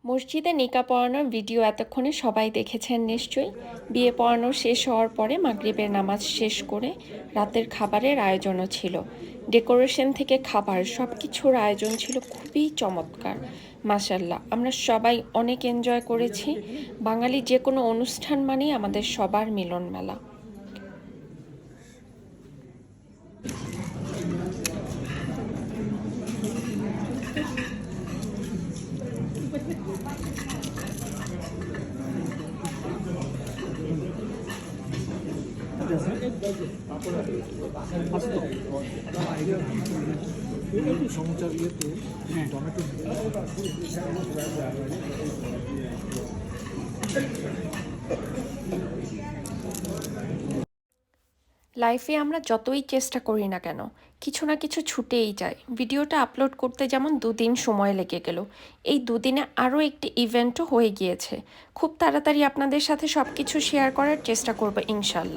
মসজিদে নিকাহ পড়ানোর ভিডিও এতক্ষণে সবাই দেখেছেন নিশ্চয়ই। বিয়ে পড়ানো শেষ হওয়ার পরে মাগরিবের নামাজ শেষ করে রাতের খাবারের আয়োজনও ছিল। ডেকোরেশন থেকে খাবার সব কিছুর আয়োজন ছিল খুবই চমৎকার। মাশাল্লাহ, আমরা সবাই অনেক এনজয় করেছি। বাঙালি যে কোনো অনুষ্ঠান মানেই আমাদের সবার মিলন মেলা। সমুচার ইয়েতে টমেটো লাইফে আমরা যতই চেষ্টা করি না কেন, কিছু না কিছু ছুটেই যায়। ভিডিওটা আপলোড করতে যেমন 2 দিন সময় লেগে গেল, এই 2 দিনে আরও একটি ইভেন্টও হয়ে গিয়েছে। খুব তাড়াতাড়ি আপনাদের সাথে সব কিছু শেয়ার করার চেষ্টা করব ইনশাল্লাহ।